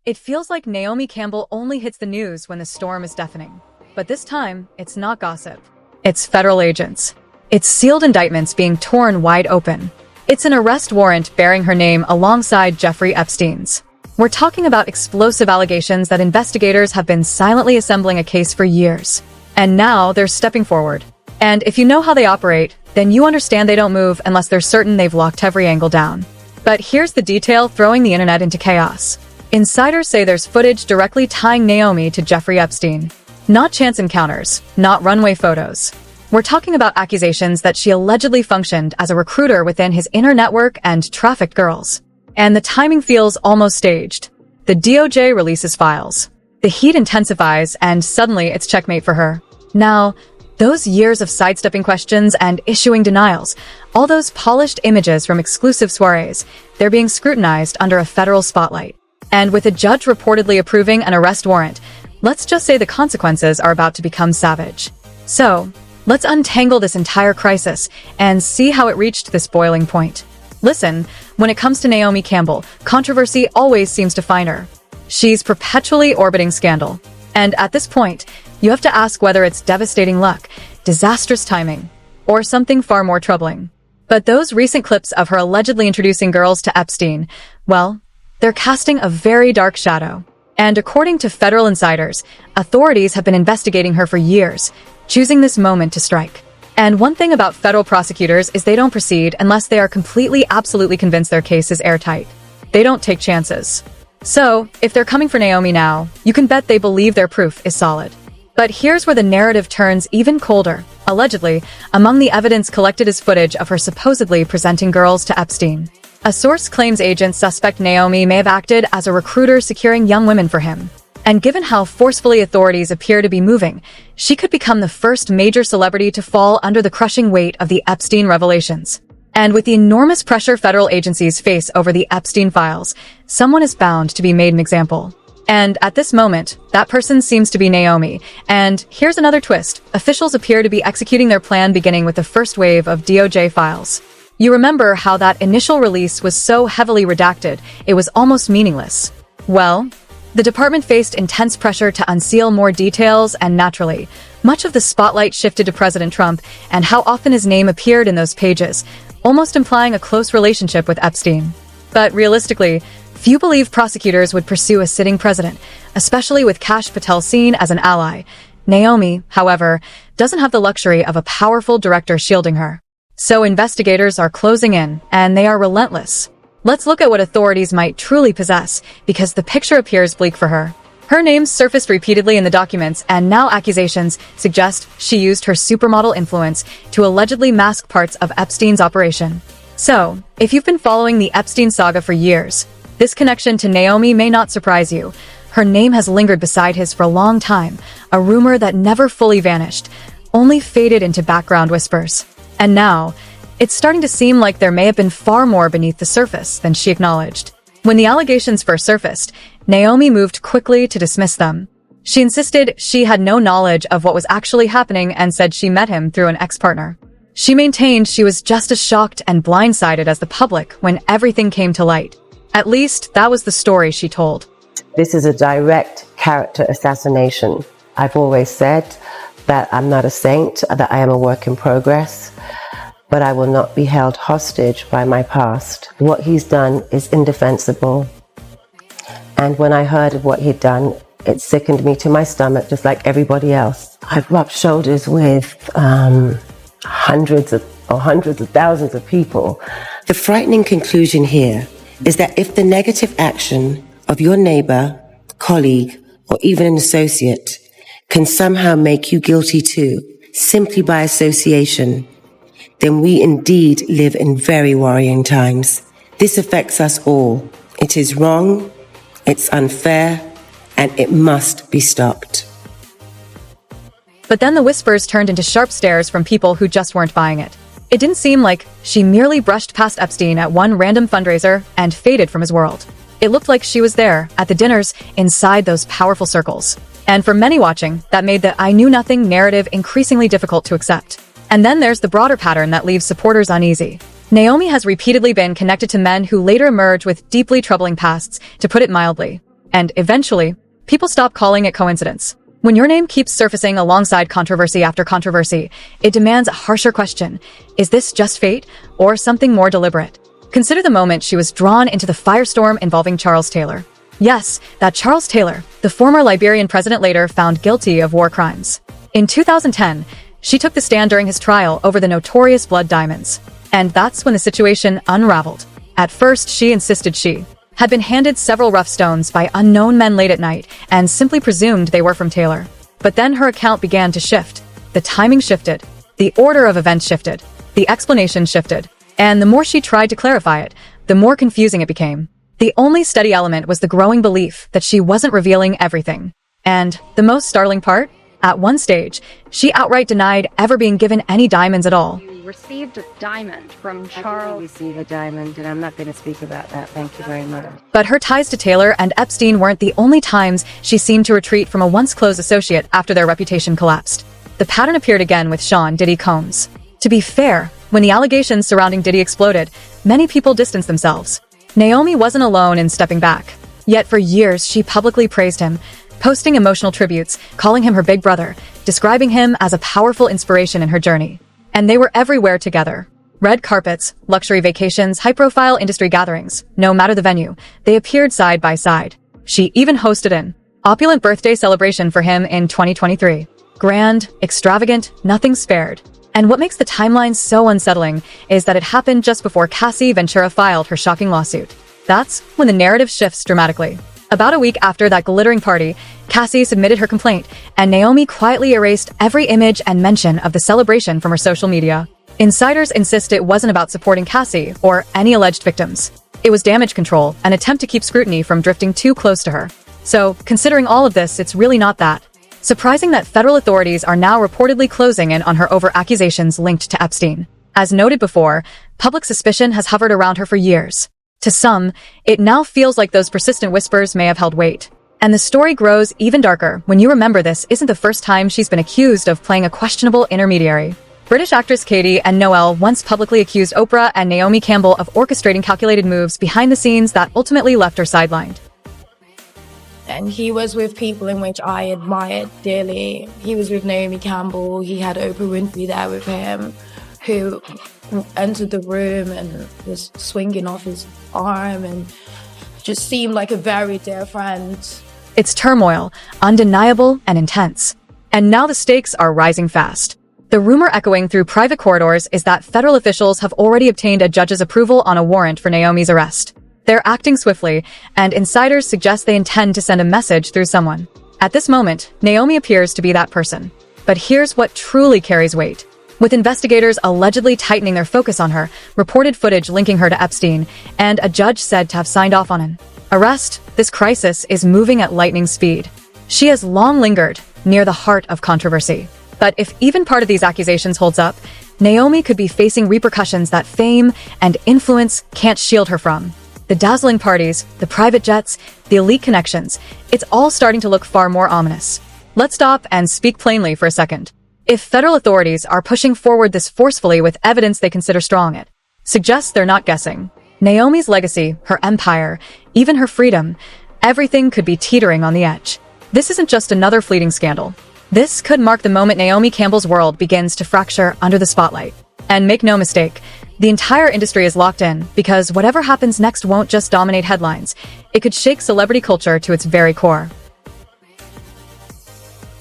It feels like Naomi Campbell only hits the news when the storm is deafening. But this time, it's not gossip. It's federal agents. It's sealed indictments being torn wide open. It's an arrest warrant bearing her name alongside Jeffrey Epstein's. We're talking about explosive allegations that investigators have been silently assembling a case for years. And now they're stepping forward. And if you know how they operate, then you understand they don't move unless they're certain they've locked every angle down. But here's the detail throwing the internet into chaos. Insiders say there's footage directly tying Naomi to Jeffrey Epstein. Not chance encounters, not runway photos. We're talking about accusations that she allegedly functioned as a recruiter within his inner network and trafficked girls. And the timing feels almost staged. The DOJ releases files. The heat intensifies, and suddenly it's checkmate for her. Now, those years of sidestepping questions and issuing denials, all those polished images from exclusive soirees, they're being scrutinized under a federal spotlight. And with a judge reportedly approving an arrest warrant, let's just say the consequences are about to become savage. So, let's untangle this entire crisis and see how it reached this boiling point. Listen, when it comes to Naomi Campbell, controversy always seems to find her. She's perpetually orbiting scandal. And at this point, you have to ask whether it's devastating luck, disastrous timing, or something far more troubling. But those recent clips of her allegedly introducing girls to Epstein, well, they're casting a very dark shadow. And according to federal insiders, authorities have been investigating her for years, choosing this moment to strike. And one thing about federal prosecutors is they don't proceed unless they are completely, absolutely convinced their case is airtight. They don't take chances. So, if they're coming for Naomi now, you can bet they believe their proof is solid. But here's where the narrative turns even colder. Allegedly, among the evidence collected is footage of her supposedly presenting girls to Epstein. A source claims agents suspect Naomi may have acted as a recruiter securing young women for him. And given how forcefully authorities appear to be moving, she could become the first major celebrity to fall under the crushing weight of the Epstein revelations. And with the enormous pressure federal agencies face over the Epstein files, someone is bound to be made an example. And at this moment, that person seems to be Naomi. And here's another twist. Officials appear to be executing their plan beginning with the first wave of DOJ files. You remember how that initial release was so heavily redacted, it was almost meaningless. Well, the department faced intense pressure to unseal more details, and naturally, much of the spotlight shifted to President Trump and how often his name appeared in those pages, almost implying a close relationship with Epstein. But realistically, few believe prosecutors would pursue a sitting president, especially with Kash Patel seen as an ally. Naomi, however, doesn't have the luxury of a powerful director shielding her. So investigators are closing in, and they are relentless. Let's look at what authorities might truly possess, because the picture appears bleak for her. Her name surfaced repeatedly in the documents, and now accusations suggest she used her supermodel influence to allegedly mask parts of Epstein's operation. So, if you've been following the Epstein saga for years, this connection to Naomi may not surprise you. Her name has lingered beside his for a long time, a rumor that never fully vanished, only faded into background whispers. And now, it's starting to seem like there may have been far more beneath the surface than she acknowledged. When the allegations first surfaced, Naomi moved quickly to dismiss them. She insisted she had no knowledge of what was actually happening and said she met him through an ex-partner. She maintained she was just as shocked and blindsided as the public when everything came to light. At least, that was the story she told. This is a direct character assassination. I've always said that I'm not a saint, that I am a work in progress, but I will not be held hostage by my past. What he's done is indefensible. And when I heard of what he'd done, it sickened me to my stomach, just like everybody else. I've rubbed shoulders with hundreds of thousands of people. The frightening conclusion here is that if the negative action of your neighbor, colleague, or even an associate can somehow make you guilty too, simply by association, then we indeed live in very worrying times. This affects us all. It is wrong, it's unfair, and it must be stopped. But then the whispers turned into sharp stares from people who just weren't buying it. It didn't seem like she merely brushed past Epstein at one random fundraiser and faded from his world. It looked like she was there, at the dinners, inside those powerful circles. And for many watching, that made the I knew nothing narrative increasingly difficult to accept. And then there's the broader pattern that leaves supporters uneasy. Naomi has repeatedly been connected to men who later emerge with deeply troubling pasts, to put it mildly. And eventually, people stop calling it coincidence. When your name keeps surfacing alongside controversy after controversy, it demands a harsher question. Is this just fate or something more deliberate? Consider the moment she was drawn into the firestorm involving Charles Taylor. Yes, that Charles Taylor, the former Liberian president later found guilty of war crimes. In 2010, she took the stand during his trial over the notorious blood diamonds. And that's when the situation unraveled. At first, she insisted she had been handed several rough stones by unknown men late at night and simply presumed they were from Taylor. But then her account began to shift. The timing shifted. The order of events shifted. The explanation shifted. And the more she tried to clarify it, the more confusing it became. The only steady element was the growing belief that she wasn't revealing everything. And the most startling part? At one stage, she outright denied ever being given any diamonds at all. You received a diamond from I Charles. received a diamond, and I'm not going to speak about that. Thank you very much. But her ties to Taylor and Epstein weren't the only times she seemed to retreat from a once close associate after their reputation collapsed. The pattern appeared again with Sean Diddy Combs. To be fair, when the allegations surrounding Diddy exploded, many people distanced themselves. Naomi wasn't alone in stepping back. Yet for years, she publicly praised him, posting emotional tributes, calling him her big brother, describing him as a powerful inspiration in her journey. And they were everywhere together. Red carpets, luxury vacations, high-profile industry gatherings. No matter the venue, they appeared side by side. She even hosted an opulent birthday celebration for him in 2023. Grand, extravagant, nothing spared. And what makes the timeline so unsettling is that it happened just before Cassie Ventura filed her shocking lawsuit. That's when the narrative shifts dramatically. About a week after that glittering party, Cassie submitted her complaint, and Naomi quietly erased every image and mention of the celebration from her social media. Insiders insist it wasn't about supporting Cassie or any alleged victims. It was damage control, an attempt to keep scrutiny from drifting too close to her. So, considering all of this, it's really not that surprising that federal authorities are now reportedly closing in on her over accusations linked to Epstein. As noted before, public suspicion has hovered around her for years. To some, it now feels like those persistent whispers may have held weight. And the story grows even darker when you remember this isn't the first time she's been accused of playing a questionable intermediary. British actress Katie and Noel once publicly accused Oprah and Naomi Campbell of orchestrating calculated moves behind the scenes that ultimately left her sidelined. And he was with people in which I admired dearly. He was with Naomi Campbell. He had Oprah Winfrey there with him, who entered the room and was swinging off his arm and just seemed like a very dear friend. It's turmoil, undeniable and intense. And now the stakes are rising fast. The rumor echoing through private corridors is that federal officials have already obtained a judge's approval on a warrant for Naomi's arrest. They're acting swiftly, and insiders suggest they intend to send a message through someone. At this moment, Naomi appears to be that person. But here's what truly carries weight. With investigators allegedly tightening their focus on her, reported footage linking her to Epstein, and a judge said to have signed off on an arrest, this crisis is moving at lightning speed. She has long lingered near the heart of controversy. But if even part of these accusations holds up, Naomi could be facing repercussions that fame and influence can't shield her from. The dazzling parties, the private jets, the elite connections, it's all starting to look far more ominous. Let's stop and speak plainly for a second. If federal authorities are pushing forward this forcefully with evidence they consider strong, it suggests they're not guessing. Naomi's legacy, her empire, even her freedom, everything could be teetering on the edge. This isn't just another fleeting scandal. This could mark the moment Naomi Campbell's world begins to fracture under the spotlight. And make no mistake, the entire industry is locked in because whatever happens next won't just dominate headlines. It could shake celebrity culture to its very core.